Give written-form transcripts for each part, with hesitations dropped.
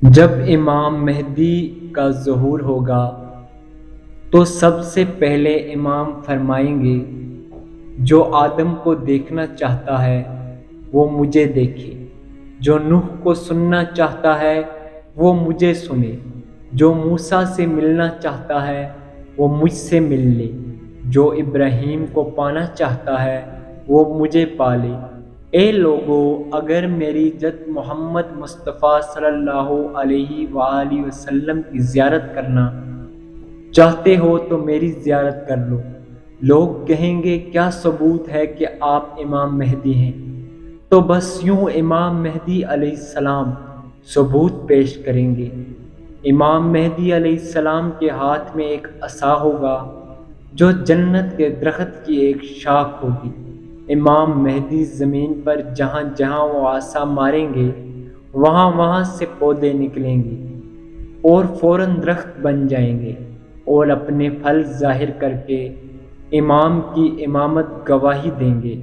جب امام مہدی کا ظہور ہوگا تو سب سے پہلے امام فرمائیں گے، جو آدم کو دیکھنا چاہتا ہے وہ مجھے دیکھے، جو نوح کو سننا چاہتا ہے وہ مجھے سنے، جو موسیٰ سے ملنا چاہتا ہے وہ مجھ سے مل لے، جو ابراہیم کو پانا چاہتا ہے وہ مجھے پالے۔ اے لوگو، اگر میری جد محمد مصطفیٰ صلی اللہ علیہ وآلہ وسلم کی زیارت کرنا چاہتے ہو تو میری زیارت کر لو۔ لوگ کہیں گے کیا ثبوت ہے کہ آپ امام مہدی ہیں؟ تو بس یوں امام مہدی علیہ السلام ثبوت پیش کریں گے۔ امام مہدی علیہ السلام کے ہاتھ میں ایک عصا ہوگا جو جنت کے درخت کی ایک شاخ ہوگی۔ امام مہدی زمین پر جہاں جہاں وہ عصا ماریں گے وہاں وہاں سے پودے نکلیں گے اور فوراً درخت بن جائیں گے اور اپنے پھل ظاہر کر کے امام کی امامت گواہی دیں گے۔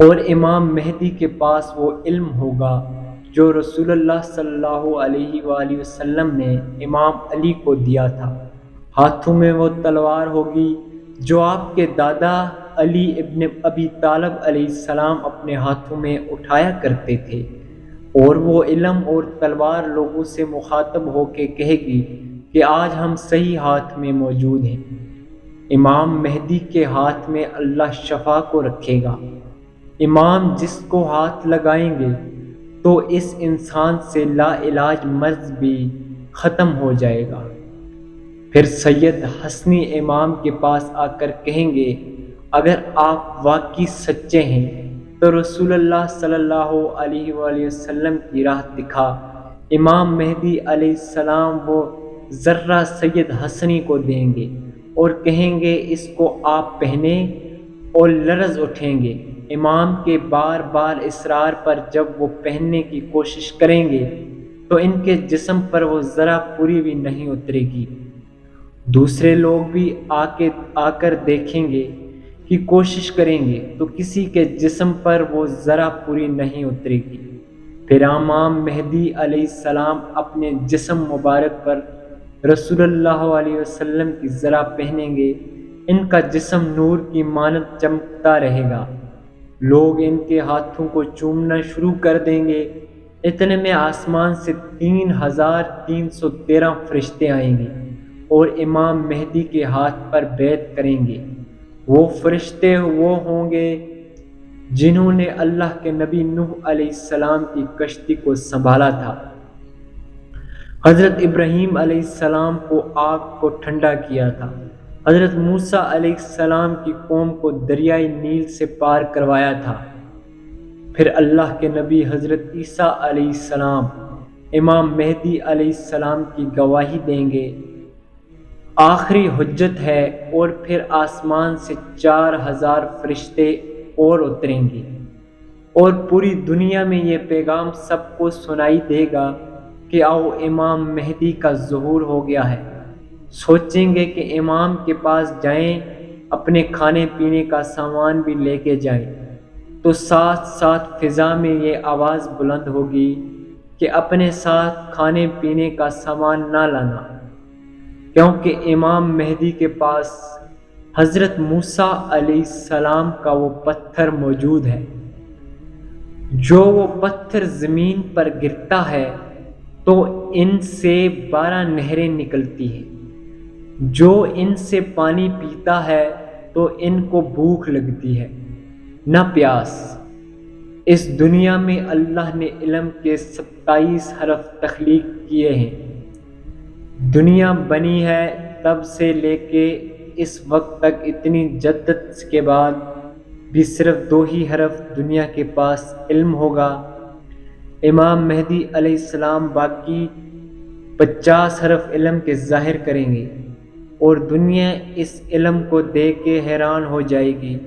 اور امام مہدی کے پاس وہ علم ہوگا جو رسول اللہ صلی اللہ علیہ وآلہ وسلم نے امام علی کو دیا تھا۔ ہاتھوں میں وہ تلوار ہوگی جو آپ کے دادا علی ابن ابی طالب علیہ السلام اپنے ہاتھوں میں اٹھایا کرتے تھے، اور وہ علم اور تلوار لوگوں سے مخاطب ہو کے کہے گی کہ آج ہم صحیح ہاتھ میں موجود ہیں۔ امام مہدی کے ہاتھ میں اللہ شفا کو رکھے گا۔ امام جس کو ہاتھ لگائیں گے تو اس انسان سے لا علاج مرض بھی ختم ہو جائے گا۔ پھر سید حسنی امام کے پاس آ کر کہیں گے، اگر آپ واقعی سچے ہیں تو رسول اللہ صلی اللہ علیہ وآلہ وسلم کی راہ دکھا۔ امام مہدی علیہ السلام وہ ذرہ سید حسنی کو دیں گے اور کہیں گے اس کو آپ پہنیں، اور لرز اٹھیں گے۔ امام کے بار بار اصرار پر جب وہ پہننے کی کوشش کریں گے تو ان کے جسم پر وہ ذرہ پوری بھی نہیں اترے گی۔ دوسرے لوگ بھی آ کر دیکھیں گے کی کوشش کریں گے تو کسی کے جسم پر وہ ذرہ پوری نہیں اترے گی۔ پھر امام مہدی علیہ السلام اپنے جسم مبارک پر رسول اللہ علیہ وسلم کی ذرہ پہنیں گے، ان کا جسم نور کی مانند چمکتا رہے گا۔ لوگ ان کے ہاتھوں کو چومنا شروع کر دیں گے۔ اتنے میں آسمان سے 3313 فرشتے آئیں گے اور امام مہدی کے ہاتھ پر بیعت کریں گے۔ وہ فرشتے وہ ہوں گے جنہوں نے اللہ کے نبی نوح علیہ السلام کی کشتی کو سنبھالا تھا، حضرت ابراہیم علیہ السلام کو آگ کو ٹھنڈا کیا تھا، حضرت موسیٰ علیہ السلام کی قوم کو دریائے نیل سے پار کروایا تھا۔ پھر اللہ کے نبی حضرت عیسیٰ علیہ السلام امام مہدی علیہ السلام کی گواہی دیں گے، آخری حجت ہے، اور پھر آسمان سے 4000 فرشتے اور اتریں گے اور پوری دنیا میں یہ پیغام سب کو سنائی دے گا کہ آؤ امام مہدی کا ظہور ہو گیا ہے۔ سوچیں گے کہ امام کے پاس جائیں، اپنے کھانے پینے کا سامان بھی لے کے جائیں، تو ساتھ ساتھ فضا میں یہ آواز بلند ہوگی کہ اپنے ساتھ کھانے پینے کا سامان نہ لانا، کیونکہ امام مہدی کے پاس حضرت موسیٰ علیہ السلام کا وہ پتھر موجود ہے۔ جو وہ پتھر زمین پر گرتا ہے تو ان سے 12 نہریں نکلتی ہیں، جو ان سے پانی پیتا ہے تو ان کو بھوک لگتی ہے نہ پیاس۔ اس دنیا میں اللہ نے علم کے 27 حرف تخلیق کیے ہیں۔ دنیا بنی ہے تب سے لے کے اس وقت تک اتنی جدت کے بعد بھی صرف 2 ہی حرف دنیا کے پاس علم ہوگا۔ امام مہدی علیہ السلام باقی 50 حرف علم کے ظاہر کریں گے اور دنیا اس علم کو دیکھ کے حیران ہو جائے گی،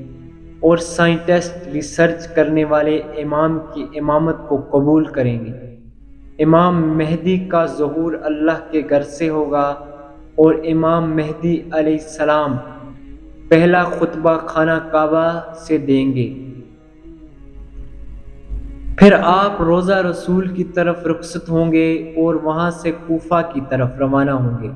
اور سائنٹسٹ ریسرچ کرنے والے امام کی امامت کو قبول کریں گے۔ امام مہدی کا ظہور اللہ کے گھر سے ہوگا اور امام مہدی علیہ السلام پہلا خطبہ خانہ کعبہ سے دیں گے۔ پھر آپ روضہ رسول کی طرف رخصت ہوں گے اور وہاں سے کوفہ کی طرف روانہ ہوں گے۔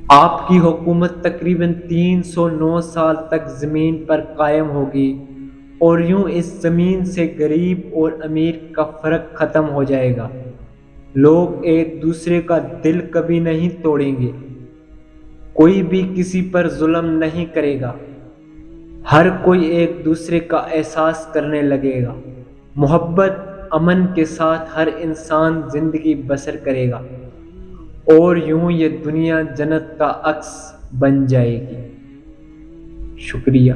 آپ کی حکومت تقریباً 309 سال تک زمین پر قائم ہوگی، اور یوں اس زمین سے غریب اور امیر کا فرق ختم ہو جائے گا۔ لوگ ایک دوسرے کا دل کبھی نہیں توڑیں گے، کوئی بھی کسی پر ظلم نہیں کرے گا، ہر کوئی ایک دوسرے کا احساس کرنے لگے گا، محبت امن کے ساتھ ہر انسان زندگی بسر کرے گا، اور یوں یہ دنیا جنت کا عکس بن جائے گی۔ شکریہ۔